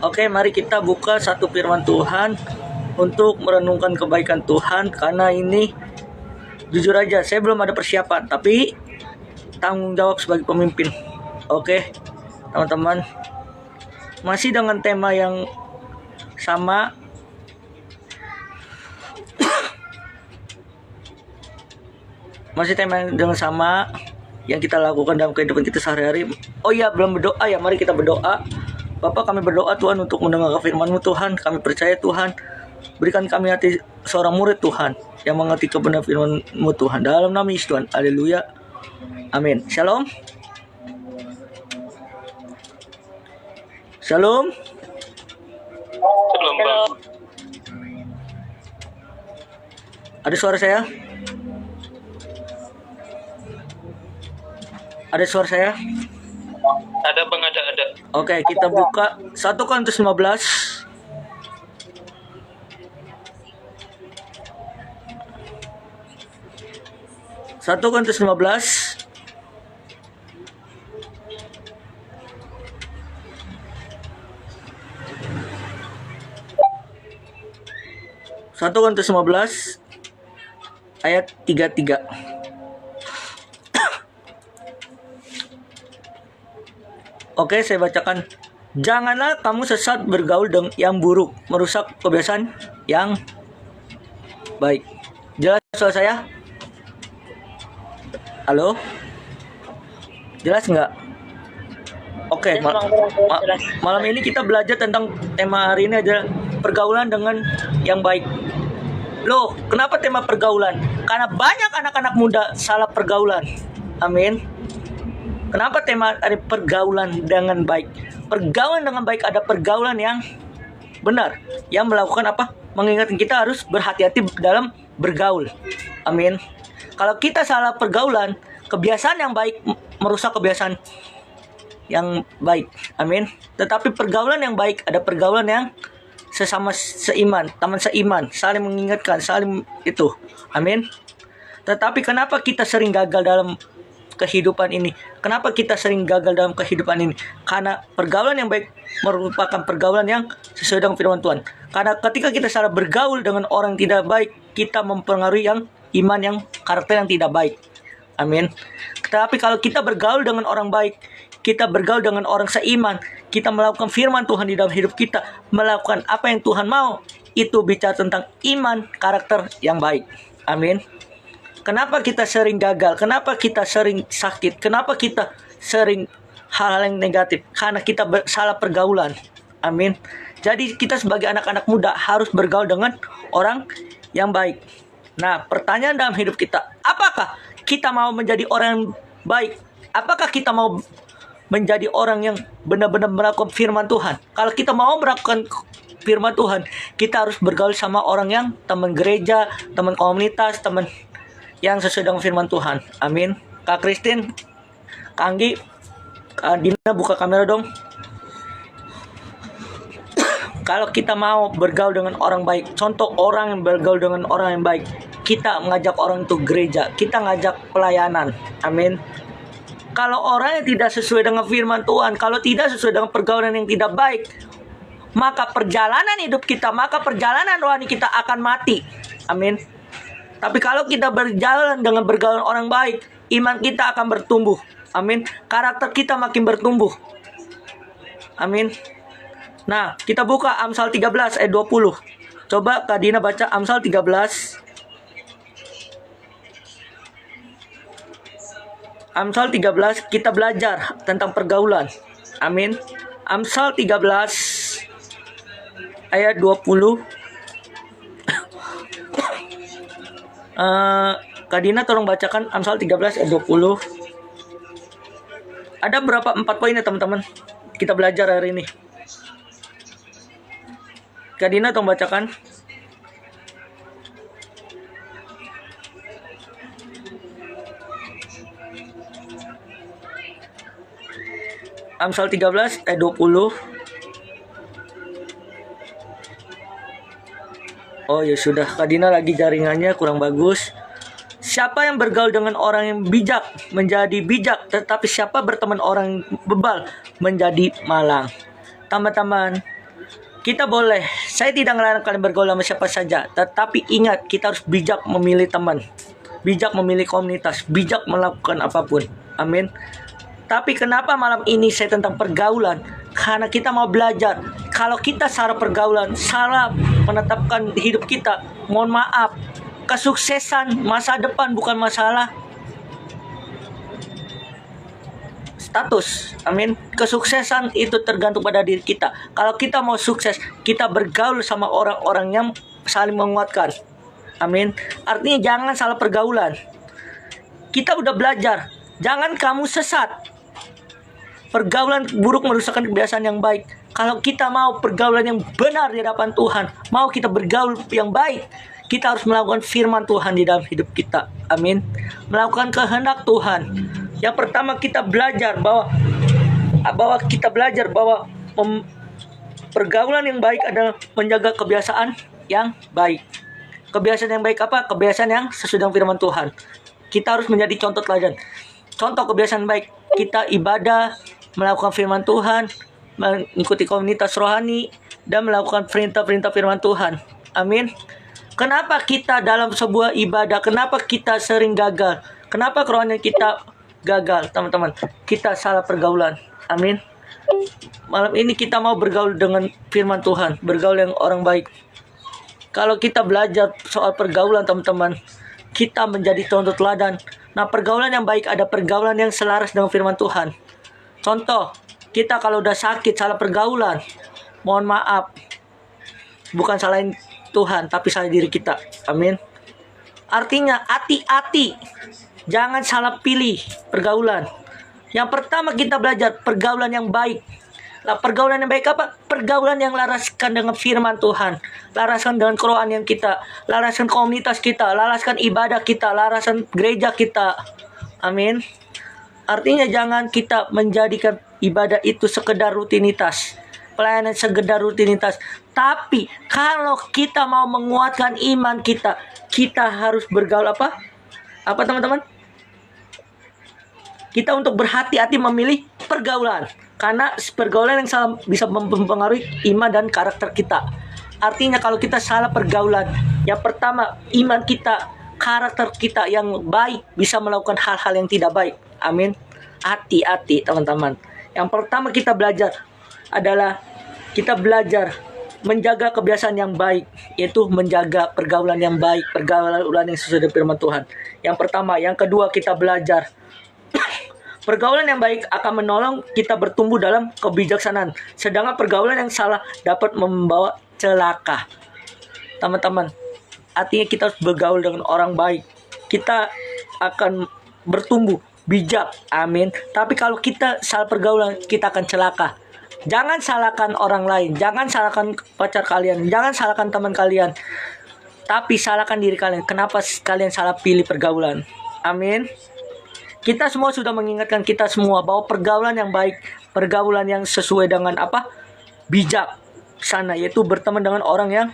Oke, mari kita buka satu firman Tuhan untuk merenungkan kebaikan Tuhan. Karena ini jujur aja saya belum ada persiapan, tapi tanggung jawab sebagai pemimpin. Oke, teman-teman, masih dengan tema yang sama. Masih tema yang sama yang kita lakukan dalam kehidupan kita sehari-hari. Oh iya, belum berdoa ya, mari kita berdoa. Bapak, kami berdoa Tuhan untuk mendengar firman-Mu Tuhan. Kami percaya Tuhan, berikan kami hati seorang murid Tuhan yang mengerti kebenaran firman-Mu Tuhan. Dalam nama Yesus Tuhan, haleluya, amin. Shalom. Shalom. Shalom, Bang. Ada suara saya? Ada suara saya? Ada, Bang, ada. Oke, kita buka 1 Korintus 15. Satu Korintus 15. Satu Korintus 15 ayat 33. Oke, saya bacakan. Janganlah kamu sesat bergaul dengan yang buruk, merusak kebiasaan yang baik. Jelas soal saya? Halo? Jelas nggak? Oke, malam ini kita belajar tentang tema hari ini adalah pergaulan dengan yang baik. Loh, kenapa tema pergaulan? Karena banyak anak-anak muda salah pergaulan. Amin. Kenapa tema ada pergaulan dengan baik? Pergaulan dengan baik ada pergaulan yang benar, yang melakukan apa? Mengingatkan kita harus berhati-hati dalam bergaul. Amin. Kalau kita salah pergaulan, kebiasaan yang baik merusak kebiasaan yang baik. Amin. Tetapi pergaulan yang baik ada pergaulan yang sesama seiman, teman seiman, saling mengingatkan, saling itu. Amin. Tetapi kenapa kita sering gagal dalam kehidupan ini? Kenapa kita sering gagal dalam kehidupan ini? Karena pergaulan yang baik merupakan pergaulan yang sesuai dengan firman Tuhan. Karena ketika kita salah bergaul dengan orang yang tidak baik, kita mempengaruhi yang iman yang karakter yang tidak baik. Amin. Tetapi kalau kita bergaul dengan orang baik, kita bergaul dengan orang seiman, kita melakukan firman Tuhan di dalam hidup kita, melakukan apa yang Tuhan mau, itu bicara tentang iman, karakter yang baik. Amin. Kenapa kita sering gagal? Kenapa kita sering sakit? Kenapa kita sering hal-hal yang negatif? Karena kita salah pergaulan. Amin. Jadi kita sebagai anak-anak muda harus bergaul dengan orang yang baik. Nah, pertanyaan dalam hidup kita, apakah kita mau menjadi orang yang baik? Apakah kita mau menjadi orang yang benar-benar melakukan firman Tuhan? Kalau kita mau melakukan firman Tuhan, kita harus bergaul sama orang yang teman gereja, teman komunitas, teman yang sesuai dengan firman Tuhan. Amin. Kak Christine, Kak Anggi, Kak Dina, buka kamera dong. Kalau kita mau bergaul dengan orang baik, contoh orang yang bergaul dengan orang yang baik, kita mengajak orang itu gereja, kita ngajak pelayanan. Amin. Kalau orang yang tidak sesuai dengan firman Tuhan, kalau tidak sesuai dengan pergaulan yang tidak baik, maka perjalanan hidup kita, maka perjalanan rohani kita akan mati. Amin. Tapi kalau kita berjalan dengan bergaul orang baik, iman kita akan bertumbuh. Amin. Karakter kita makin bertumbuh. Amin. Nah, kita buka Amsal 13 ayat 20. Coba Kak Dina baca Amsal 13. Amsal 13, kita belajar tentang pergaulan. Amin. Amsal 13 ayat 20. Kak Dina tolong bacakan Amsal 13 ayat 20. Ada berapa 4 poin ya teman-teman? Kita belajar hari ini. Kak Dina tolong bacakan. Amsal 13 ayat 20. Oh ya sudah, Kak Dina lagi jaringannya kurang bagus. Siapa yang bergaul dengan orang yang bijak menjadi bijak, tetapi siapa berteman orang yang bebal menjadi malang. Teman-teman, Kita boleh, saya tidak melarang kalian bergaul sama siapa saja, tetapi ingat kita harus bijak memilih teman, bijak memilih komunitas, bijak melakukan apapun. Amin. Tapi kenapa malam ini saya tentang pergaulan? Karena kita mau belajar. Kalau kita salah pergaulan, salah menetapkan hidup kita, mohon maaf, kesuksesan masa depan bukan masalah status. Amin. Kesuksesan itu tergantung pada diri kita. Kalau kita mau sukses, kita bergaul sama orang-orang yang saling menguatkan. Amin. Artinya jangan salah pergaulan. Kita udah belajar, jangan kamu sesat. Pergaulan buruk merusakkan kebiasaan yang baik. Kalau kita mau pergaulan yang benar di hadapan Tuhan, mau kita bergaul yang baik, kita harus melakukan firman Tuhan di dalam hidup kita. Amin. Melakukan kehendak Tuhan. Yang pertama kita belajar bahwa pergaulan yang baik adalah menjaga kebiasaan yang baik. Kebiasaan yang baik apa? Kebiasaan yang sesuai dengan firman Tuhan. Kita harus menjadi contoh teladan. Contoh kebiasaan baik, kita ibadah, melakukan firman Tuhan, mengikuti komunitas rohani, dan melakukan perintah-perintah firman Tuhan. Amin. Kenapa kita dalam sebuah ibadah, kenapa kita sering gagal? Kenapa kerohanian kita gagal, teman-teman? Kita salah pergaulan. Amin. Malam ini kita mau bergaul dengan firman Tuhan, bergaul yang orang baik. Kalau kita belajar soal pergaulan, teman-teman, kita menjadi contoh teladan. Nah, pergaulan yang baik ada pergaulan yang selaras dengan firman Tuhan. Contoh, kita kalau udah sakit salah pergaulan, mohon maaf, bukan salahin Tuhan, tapi salah diri kita. Amin. Artinya hati-hati, jangan salah pilih pergaulan. Yang pertama kita belajar pergaulan yang baik. Nah, pergaulan yang baik apa? Pergaulan yang laraskan dengan firman Tuhan, laraskan dengan kerohanian kita, laraskan komunitas kita, laraskan ibadah kita, laraskan gereja kita. Amin. Artinya jangan kita menjadikan ibadah itu sekedar rutinitas, pelayanan sekedar rutinitas. Tapi kalau kita mau menguatkan iman kita, kita harus bergaul apa? Apa, teman-teman? Kita untuk berhati-hati memilih pergaulan. Karena pergaulan yang salah bisa mempengaruhi iman dan karakter kita. Artinya kalau kita salah pergaulan, yang pertama iman kita, karakter kita yang baik bisa melakukan hal-hal yang tidak baik. Amin. Hati-hati, teman-teman. Yang pertama kita belajar adalah kita belajar menjaga kebiasaan yang baik, yaitu menjaga pergaulan yang baik, pergaulan yang sesuai dengan firman Tuhan. Yang pertama, yang kedua kita belajar pergaulan yang baik akan menolong kita bertumbuh dalam kebijaksanaan. Sedangkan pergaulan yang salah dapat membawa celaka. Teman-teman, artinya kita harus bergaul dengan orang baik. Kita akan bertumbuh bijak. Amin. Tapi kalau kita salah pergaulan, kita akan celaka. Jangan salahkan orang lain. Jangan salahkan pacar kalian. Jangan salahkan teman kalian. Tapi salahkan diri kalian. Kenapa kalian salah pilih pergaulan? Amin. Kita semua sudah mengingatkan kita semua bahwa pergaulan yang baik, pergaulan yang sesuai dengan apa? Bijak sana, yaitu berteman dengan orang yang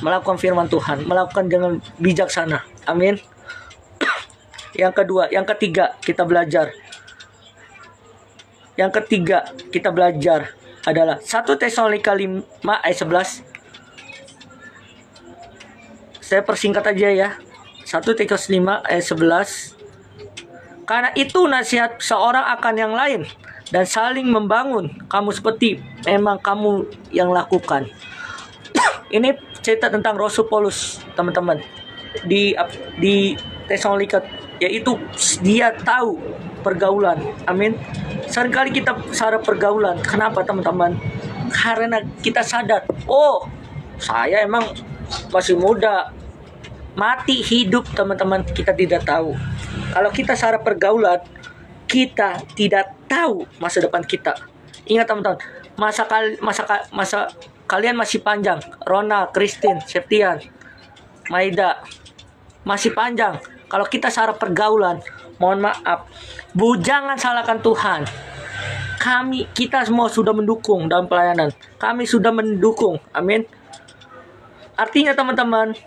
melakukan firman Tuhan, melakukan dengan bijaksana. Amin. Yang kedua, yang ketiga kita belajar. Yang ketiga kita belajar adalah 1 Tesalonika 5 ayat 11. Saya persingkat aja ya. 1 Tesalonika 5 ayat 11. Karena itu nasihat seorang akan yang lain dan saling membangun kamu seperti memang kamu yang lakukan. Ini cerita tentang Rasul Paulus, teman-teman. Di Tesalonika, yaitu dia tahu pergaulan. Amin. Seringkali kita salah pergaulan. Kenapa, teman-teman? Karena kita sadar, oh, saya emang masih muda. Mati hidup, teman-teman, kita tidak tahu. Kalau kita salah pergaulan, kita tidak tahu masa depan kita. Ingat, teman-teman, masa kalian masih panjang. Rona, Christine, Septian, Maida, masih panjang. Kalau kita salah pergaulan, mohon maaf, jangan salahkan Tuhan. Kita semua sudah mendukung dalam pelayanan. Kami sudah mendukung. Amin. Artinya, teman-teman,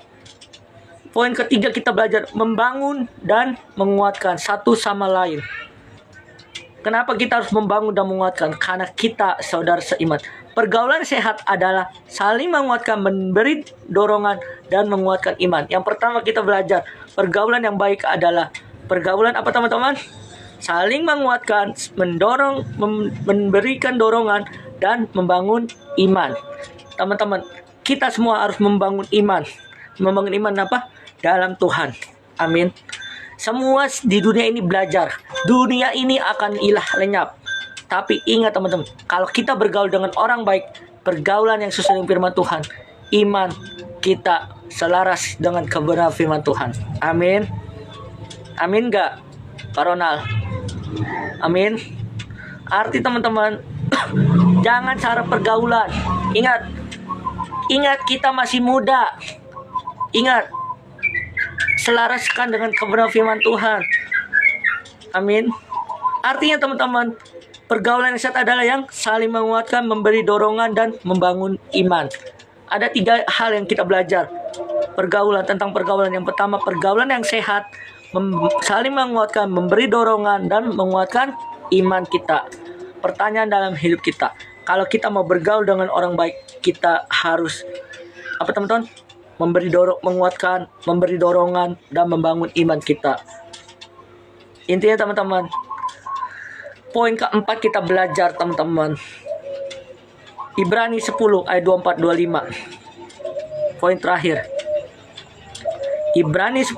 poin ketiga kita belajar membangun dan menguatkan satu sama lain. Kenapa kita harus membangun dan menguatkan? Karena kita saudara seiman. Pergaulan sehat adalah saling menguatkan, memberi dorongan, dan menguatkan iman. Yang pertama kita belajar, pergaulan yang baik adalah pergaulan apa teman-teman? Saling menguatkan, mendorong, memberikan dorongan, dan membangun iman. Teman-teman, kita semua harus membangun iman. Membangun iman apa? Dalam Tuhan. Amin. Semua di dunia ini belajar. Dunia ini akan hilang lenyap. Tapi ingat teman-teman, kalau kita bergaul dengan orang baik, pergaulan yang sesuai dengan firman Tuhan, iman kita selaras dengan kebenaran firman Tuhan. Amin. Amin gak, Pak Ronald? Amin. Arti teman-teman, jangan cara pergaulan. Ingat kita masih muda. Ingat, selaraskan dengan kebenaran firman Tuhan. Amin. Artinya teman-teman, pergaulan yang sehat adalah yang saling menguatkan, memberi dorongan, dan membangun iman. Ada 3 hal yang kita belajar. Tentang pergaulan. Yang pertama, pergaulan yang sehat, saling menguatkan, memberi dorongan, dan menguatkan iman kita. Pertanyaan dalam hidup kita, kalau kita mau bergaul dengan orang baik, kita harus apa teman-teman? Menguatkan, memberi dorongan, dan membangun iman kita. Intinya teman-teman, poin keempat kita belajar teman-teman, Ibrani 10 ayat 24-25. Poin terakhir, Ibrani 10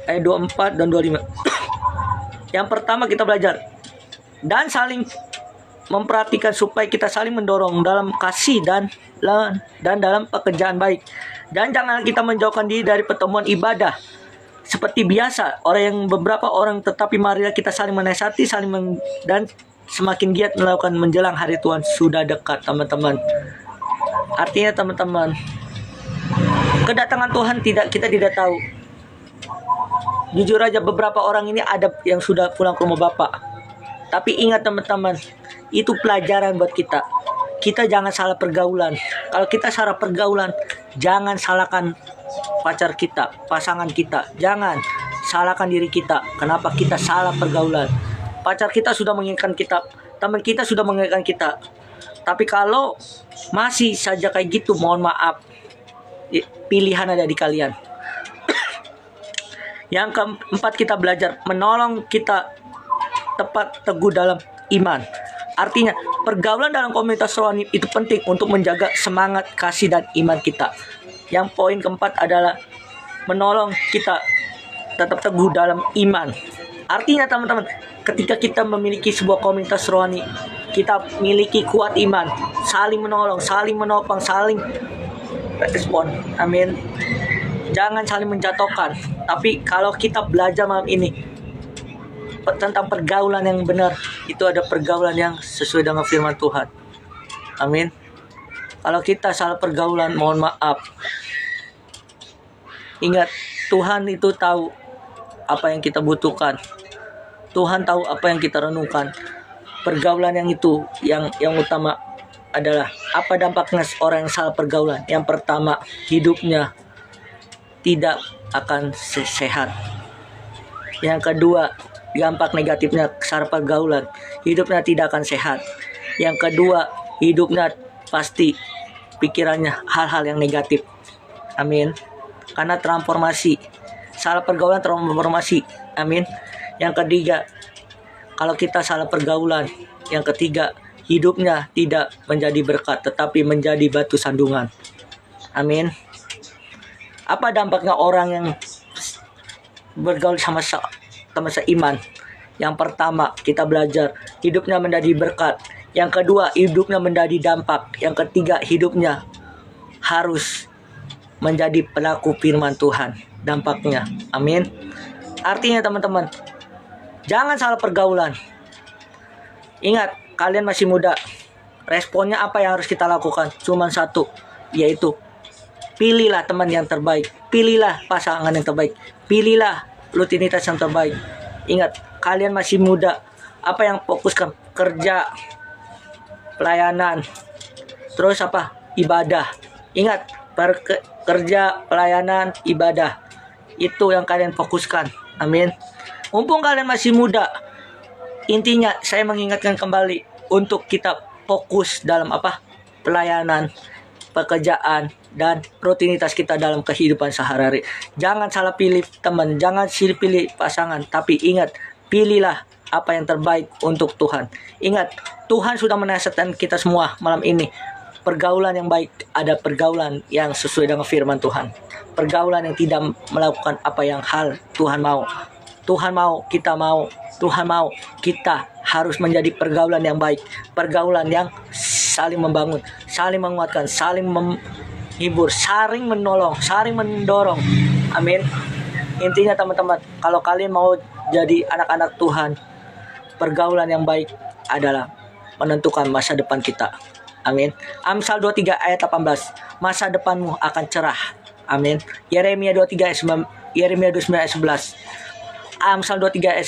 ayat 24 dan 25. Yang pertama kita belajar, dan saling memperhatikan supaya kita saling mendorong dalam kasih dan dalam pekerjaan baik. Dan jangan kita menjauhkan diri dari pertemuan ibadah seperti biasa beberapa orang, tetapi marilah kita saling menasihati, dan semakin giat melakukan menjelang hari Tuhan sudah dekat teman-teman. Artinya teman-teman, kedatangan Tuhan kita tidak tahu. Jujur aja, beberapa orang ini ada yang sudah pulang ke rumah Bapak. Tapi ingat teman-teman, itu pelajaran buat kita. Kita jangan salah pergaulan. Kalau kita salah pergaulan, jangan salahkan pacar kita, pasangan kita. Jangan salahkan diri kita. Kenapa kita salah pergaulan? Pacar kita sudah mengingatkan kita, teman kita sudah mengingatkan kita. Tapi kalau masih saja kayak gitu, mohon maaf, pilihan ada di kalian. Yang keempat kita belajar, menolong kita tepat teguh dalam iman. Artinya, pergaulan dalam komunitas rohani itu penting untuk menjaga semangat, kasih, dan iman kita. Yang poin keempat adalah menolong kita tetap teguh dalam iman. Artinya teman-teman, ketika kita memiliki sebuah komunitas rohani, kita miliki kuat iman, saling menolong, saling menopang, saling respon. Amin. Jangan saling menjatuhkan. Tapi kalau kita belajar malam ini tentang pergaulan yang benar, itu ada pergaulan yang sesuai dengan firman Tuhan. Amin. Kalau kita salah pergaulan, mohon maaf. Ingat, Tuhan itu tahu apa yang kita butuhkan. Tuhan tahu apa yang kita renungkan. Pergaulan yang itu yang utama adalah apa dampaknya orang yang salah pergaulan. Yang pertama, hidupnya tidak akan sehat. Yang kedua, dampak negatifnya salah pergaulan, hidupnya tidak akan sehat. Yang kedua, hidupnya pasti pikirannya hal-hal yang negatif. Amin. Karena transformasi, salah pergaulan transformasi. Amin. Yang ketiga, kalau kita salah pergaulan, yang ketiga, hidupnya tidak menjadi berkat tetapi menjadi batu sandungan. Amin. Apa dampaknya orang yang bergaul sama teman seiman? Yang pertama, kita belajar hidupnya menjadi berkat. Yang kedua, hidupnya menjadi dampak. Yang ketiga, hidupnya harus menjadi pelaku firman Tuhan. Dampaknya. Amin. Artinya teman-teman, jangan salah pergaulan. Ingat, kalian masih muda. Responnya apa yang harus kita lakukan? Cuma satu, yaitu pilihlah teman yang terbaik. Pilihlah pasangan yang terbaik. Pilihlah rutinitas yang terbaik. Ingat, kalian masih muda. Apa yang fokuskan? Kerja, pelayanan, terus apa? Ibadah. Ingat, kerja, pelayanan, ibadah. Itu yang kalian fokuskan. Amin. Mumpung kalian masih muda, intinya saya mengingatkan kembali untuk kita fokus dalam apa? Pelayanan, pekerjaan, dan rutinitas kita dalam kehidupan sehari-hari. Jangan salah pilih teman, jangan salah pilih pasangan, tapi ingat, pilihlah apa yang terbaik untuk Tuhan. Ingat, Tuhan sudah menasihatkan kita semua malam ini. Pergaulan yang baik, ada pergaulan yang sesuai dengan firman Tuhan. Pergaulan yang tidak melakukan apa yang hal Tuhan mau. Tuhan mau, kita mau. Tuhan mau, kita harus menjadi pergaulan yang baik. Pergaulan yang saling membangun, saling menguatkan, saling menghibur, saling menolong, saling mendorong. Amin. Intinya teman-teman, kalau kalian mau jadi anak-anak Tuhan, pergaulan yang baik adalah menentukan masa depan kita. Amin. Amsal 23 ayat 18. Masa depanmu akan cerah. Amin. Yeremia 23 ayat 9, Yeremia 29 ayat 11. Amsal 23 ayat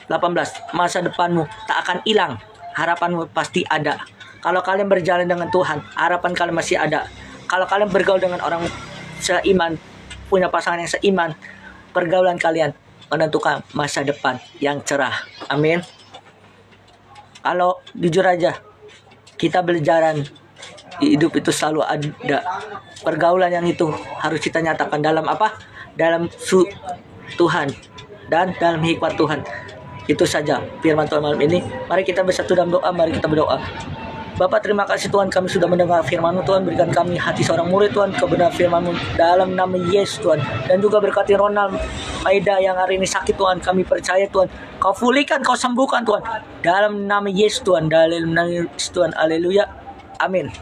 18. Masa depanmu tak akan hilang. Harapanmu pasti ada. Kalau kalian berjalan dengan Tuhan, harapan kalian masih ada. Kalau kalian bergaul dengan orang seiman, punya pasangan yang seiman, pergaulan kalian menentukan masa depan yang cerah. Amin. Kalau jujur aja, kita berjalan hidup itu selalu ada pergaulan yang itu harus kita nyatakan dalam apa? Dalam Tuhan dan dalam hikmat Tuhan. Itu saja firman Tuhan malam ini. Mari kita bersatu dalam doa, mari kita berdoa. Bapak, terima kasih Tuhan, kami sudah mendengar firman-Mu Tuhan. Berikan kami hati seorang murid Tuhan, kebenaran firman-Mu dalam nama Yesus Tuhan. Dan juga berkati Ronald Maida yang hari ini sakit Tuhan. Kami percaya Tuhan, Kau pulihkan, Kau sembuhkan Tuhan. Dalam nama Yesus Tuhan, dalam nama Yesus Tuhan, haleluya, amin.